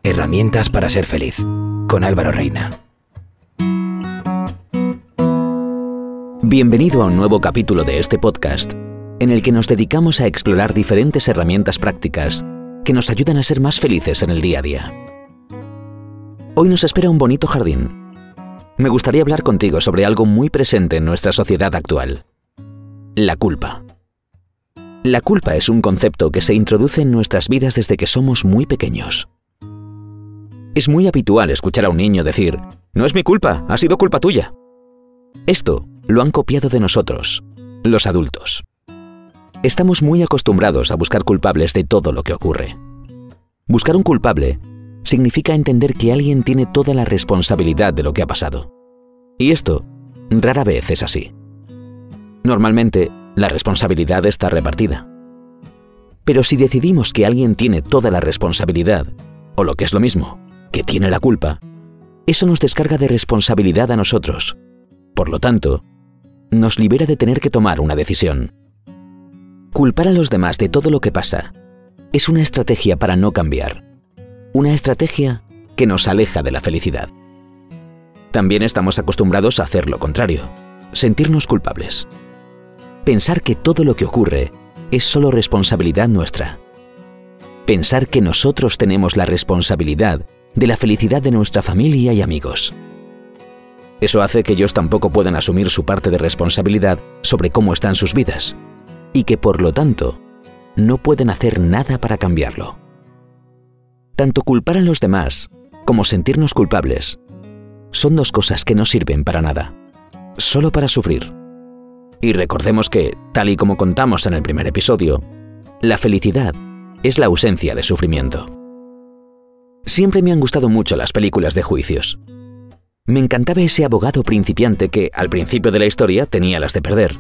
Herramientas para ser feliz, con Álvaro Reina. Bienvenido a un nuevo capítulo de este podcast, en el que nos dedicamos a explorar diferentes herramientas prácticas que nos ayudan a ser más felices en el día a día. Hoy nos espera un bonito jardín. Me gustaría hablar contigo sobre algo muy presente en nuestra sociedad actual: la culpa. La culpa es un concepto que se introduce en nuestras vidas desde que somos muy pequeños. Es muy habitual escuchar a un niño decir: «No es mi culpa, ha sido culpa tuya». Esto lo han copiado de nosotros, los adultos. Estamos muy acostumbrados a buscar culpables de todo lo que ocurre. Buscar un culpable significa entender que alguien tiene toda la responsabilidad de lo que ha pasado. Y esto rara vez es así. Normalmente, la responsabilidad está repartida. Pero si decidimos que alguien tiene toda la responsabilidad, o lo que es lo mismo, que tiene la culpa, eso nos descarga de responsabilidad a nosotros. Por lo tanto, nos libera de tener que tomar una decisión. Culpar a los demás de todo lo que pasa es una estrategia para no cambiar. Una estrategia que nos aleja de la felicidad. También estamos acostumbrados a hacer lo contrario, sentirnos culpables. Pensar que todo lo que ocurre es solo responsabilidad nuestra. Pensar que nosotros tenemos la responsabilidad de la felicidad de nuestra familia y amigos. Eso hace que ellos tampoco puedan asumir su parte de responsabilidad sobre cómo están sus vidas, y que por lo tanto no pueden hacer nada para cambiarlo. Tanto culpar a los demás como sentirnos culpables son dos cosas que no sirven para nada, solo para sufrir. Y recordemos que, tal y como contamos en el primer episodio, la felicidad es la ausencia de sufrimiento. Siempre me han gustado mucho las películas de juicios. Me encantaba ese abogado principiante que, al principio de la historia, tenía las de perder.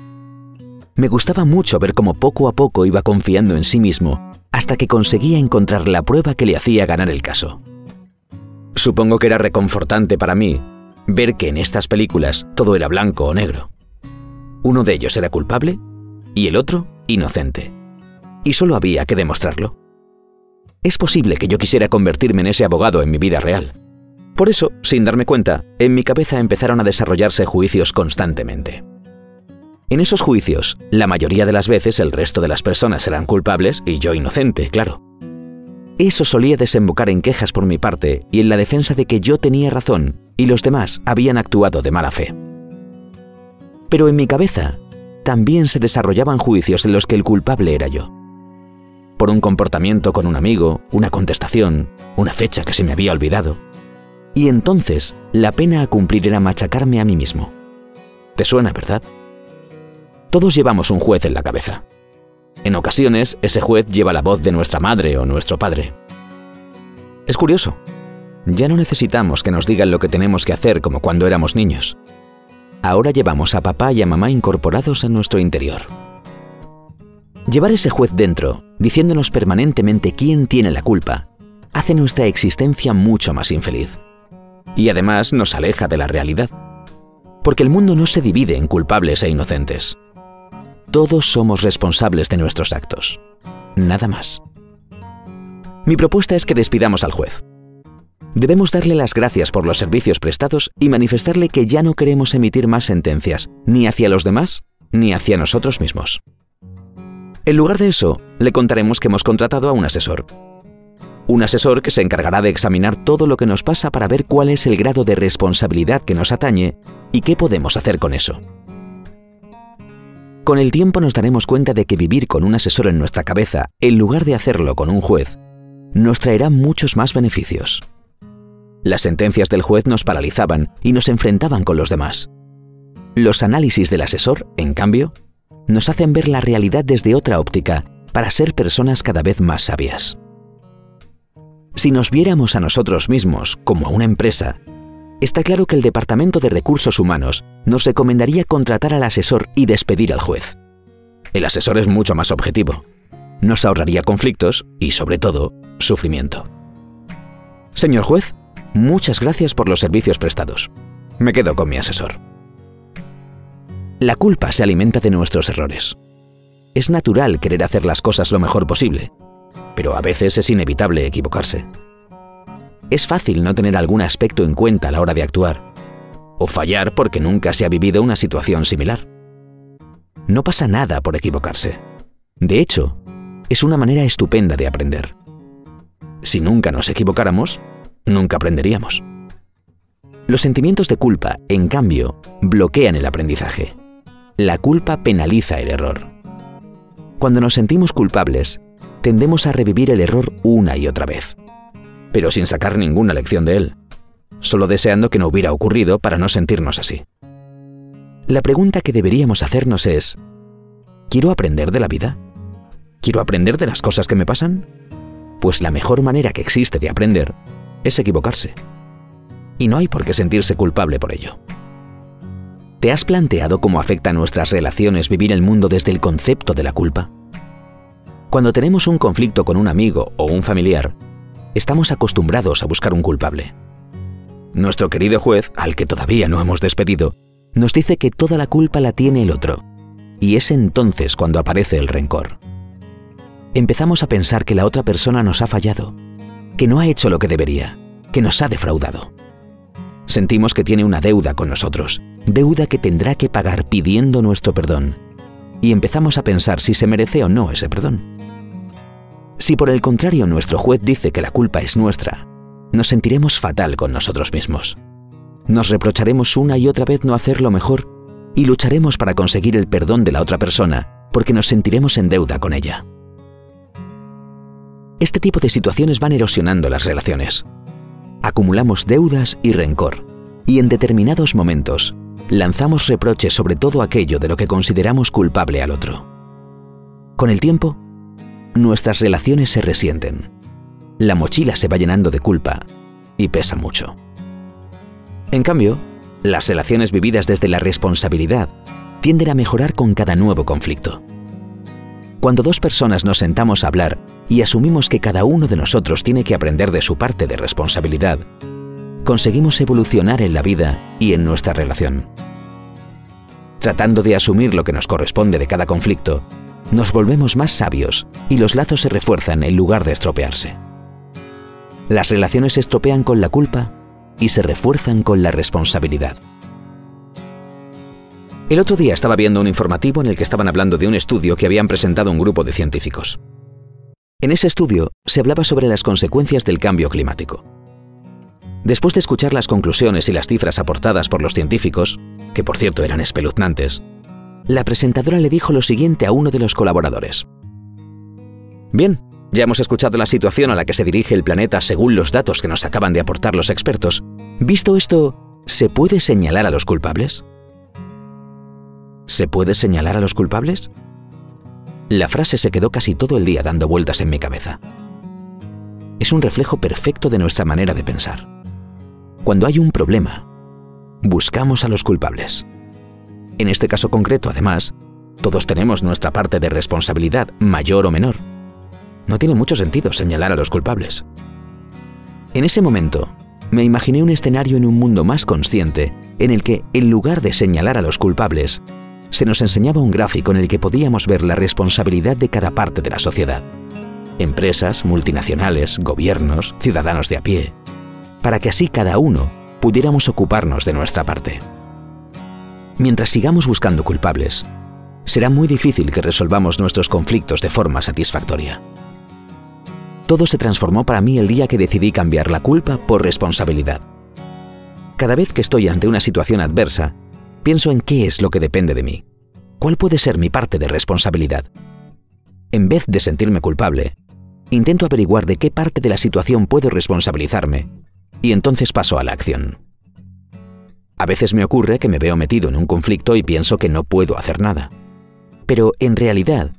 Me gustaba mucho ver cómo poco a poco iba confiando en sí mismo hasta que conseguía encontrar la prueba que le hacía ganar el caso. Supongo que era reconfortante para mí ver que en estas películas todo era blanco o negro. Uno de ellos era culpable y el otro inocente. Y solo había que demostrarlo. Es posible que yo quisiera convertirme en ese abogado en mi vida real. Por eso, sin darme cuenta, en mi cabeza empezaron a desarrollarse juicios constantemente. En esos juicios, la mayoría de las veces el resto de las personas eran culpables y yo inocente, claro. Eso solía desembocar en quejas por mi parte y en la defensa de que yo tenía razón y los demás habían actuado de mala fe. Pero en mi cabeza también se desarrollaban juicios en los que el culpable era yo. Por un comportamiento con un amigo, una contestación, una fecha que se me había olvidado. Y entonces la pena a cumplir era machacarme a mí mismo. ¿Te suena, verdad? Todos llevamos un juez en la cabeza. En ocasiones, ese juez lleva la voz de nuestra madre o nuestro padre. Es curioso. Ya no necesitamos que nos digan lo que tenemos que hacer como cuando éramos niños. Ahora llevamos a papá y a mamá incorporados en nuestro interior. Llevar ese juez dentro, diciéndonos permanentemente quién tiene la culpa, hace nuestra existencia mucho más infeliz. Y además nos aleja de la realidad. Porque el mundo no se divide en culpables e inocentes. Todos somos responsables de nuestros actos. Nada más. Mi propuesta es que despidamos al juez. Debemos darle las gracias por los servicios prestados y manifestarle que ya no queremos emitir más sentencias, ni hacia los demás, ni hacia nosotros mismos. En lugar de eso, le contaremos que hemos contratado a un asesor. Un asesor que se encargará de examinar todo lo que nos pasa para ver cuál es el grado de responsabilidad que nos atañe y qué podemos hacer con eso. Con el tiempo nos daremos cuenta de que vivir con un asesor en nuestra cabeza, en lugar de hacerlo con un juez, nos traerá muchos más beneficios. Las sentencias del juez nos paralizaban y nos enfrentaban con los demás. Los análisis del asesor, en cambio, nos hacen ver la realidad desde otra óptica para ser personas cada vez más sabias. Si nos viéramos a nosotros mismos como a una empresa, está claro que el Departamento de Recursos Humanos nos recomendaría contratar al asesor y despedir al juez. El asesor es mucho más objetivo. Nos ahorraría conflictos y, sobre todo, sufrimiento. Señor juez, muchas gracias por los servicios prestados. Me quedo con mi asesor. La culpa se alimenta de nuestros errores. Es natural querer hacer las cosas lo mejor posible, pero a veces es inevitable equivocarse. Es fácil no tener algún aspecto en cuenta a la hora de actuar, o fallar porque nunca se ha vivido una situación similar. No pasa nada por equivocarse. De hecho, es una manera estupenda de aprender. Si nunca nos equivocáramos, nunca aprenderíamos. Los sentimientos de culpa, en cambio, bloquean el aprendizaje. La culpa penaliza el error. Cuando nos sentimos culpables, tendemos a revivir el error una y otra vez, pero sin sacar ninguna lección de él, solo deseando que no hubiera ocurrido para no sentirnos así. La pregunta que deberíamos hacernos es: ¿quiero aprender de la vida? ¿Quiero aprender de las cosas que me pasan? Pues la mejor manera que existe de aprender es equivocarse. Y no hay por qué sentirse culpable por ello. ¿Te has planteado cómo afecta a nuestras relaciones vivir el mundo desde el concepto de la culpa? Cuando tenemos un conflicto con un amigo o un familiar, estamos acostumbrados a buscar un culpable. Nuestro querido juez, al que todavía no hemos despedido, nos dice que toda la culpa la tiene el otro, y es entonces cuando aparece el rencor. Empezamos a pensar que la otra persona nos ha fallado, que no ha hecho lo que debería, que nos ha defraudado. Sentimos que tiene una deuda con nosotros, deuda que tendrá que pagar pidiendo nuestro perdón, y empezamos a pensar si se merece o no ese perdón. Si por el contrario nuestro juez dice que la culpa es nuestra, nos sentiremos fatal con nosotros mismos. Nos reprocharemos una y otra vez no hacerlo mejor y lucharemos para conseguir el perdón de la otra persona porque nos sentiremos en deuda con ella. Este tipo de situaciones van erosionando las relaciones. Acumulamos deudas y rencor, y en determinados momentos lanzamos reproches sobre todo aquello de lo que consideramos culpable al otro. Con el tiempo, nuestras relaciones se resienten. La mochila se va llenando de culpa y pesa mucho. En cambio, las relaciones vividas desde la responsabilidad tienden a mejorar con cada nuevo conflicto. Cuando dos personas nos sentamos a hablar y asumimos que cada uno de nosotros tiene que aprender de su parte de responsabilidad, conseguimos evolucionar en la vida y en nuestra relación. Tratando de asumir lo que nos corresponde de cada conflicto, nos volvemos más sabios y los lazos se refuerzan en lugar de estropearse. Las relaciones se estropean con la culpa y se refuerzan con la responsabilidad. El otro día estaba viendo un informativo en el que estaban hablando de un estudio que habían presentado un grupo de científicos. En ese estudio se hablaba sobre las consecuencias del cambio climático. Después de escuchar las conclusiones y las cifras aportadas por los científicos, que por cierto eran espeluznantes, la presentadora le dijo lo siguiente a uno de los colaboradores. Bien, ya hemos escuchado la situación a la que se dirige el planeta según los datos que nos acaban de aportar los expertos. Visto esto, ¿se puede señalar a los culpables? ¿Se puede señalar a los culpables? La frase se quedó casi todo el día dando vueltas en mi cabeza. Es un reflejo perfecto de nuestra manera de pensar. Cuando hay un problema, buscamos a los culpables. En este caso concreto, además, todos tenemos nuestra parte de responsabilidad, mayor o menor. No tiene mucho sentido señalar a los culpables. En ese momento, me imaginé un escenario en un mundo más consciente en el que, en lugar de señalar a los culpables, se nos enseñaba un gráfico en el que podíamos ver la responsabilidad de cada parte de la sociedad. Empresas, multinacionales, gobiernos, ciudadanos de a pie, para que así cada uno pudiéramos ocuparnos de nuestra parte. Mientras sigamos buscando culpables, será muy difícil que resolvamos nuestros conflictos de forma satisfactoria. Todo se transformó para mí el día que decidí cambiar la culpa por responsabilidad. Cada vez que estoy ante una situación adversa, pienso en qué es lo que depende de mí. ¿Cuál puede ser mi parte de responsabilidad? En vez de sentirme culpable, intento averiguar de qué parte de la situación puedo responsabilizarme y entonces paso a la acción. A veces me ocurre que me veo metido en un conflicto y pienso que no puedo hacer nada. Pero en realidad,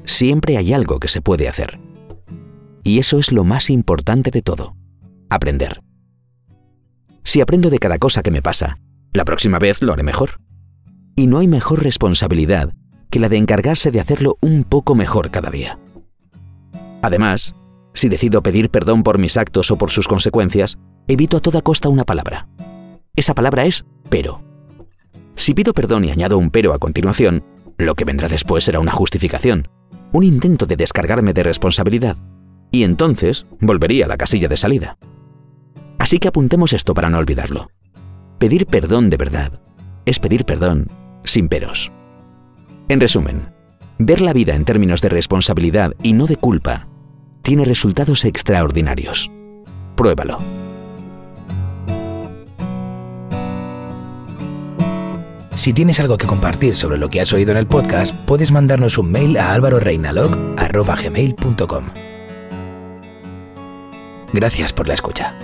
siempre hay algo que se puede hacer. Y eso es lo más importante de todo: aprender. Si aprendo de cada cosa que me pasa, la próxima vez lo haré mejor. Y no hay mejor responsabilidad que la de encargarse de hacerlo un poco mejor cada día. Además, si decido pedir perdón por mis actos o por sus consecuencias, evito a toda costa una palabra. Esa palabra es pero. Si pido perdón y añado un pero a continuación, lo que vendrá después será una justificación, un intento de descargarme de responsabilidad, y entonces volvería a la casilla de salida. Así que apuntemos esto para no olvidarlo. Pedir perdón de verdad es pedir perdón sin peros. En resumen, ver la vida en términos de responsabilidad y no de culpa tiene resultados extraordinarios. Pruébalo. Si tienes algo que compartir sobre lo que has oído en el podcast, puedes mandarnos un mail a alvaroreinalog@gmail.com. Gracias por la escucha.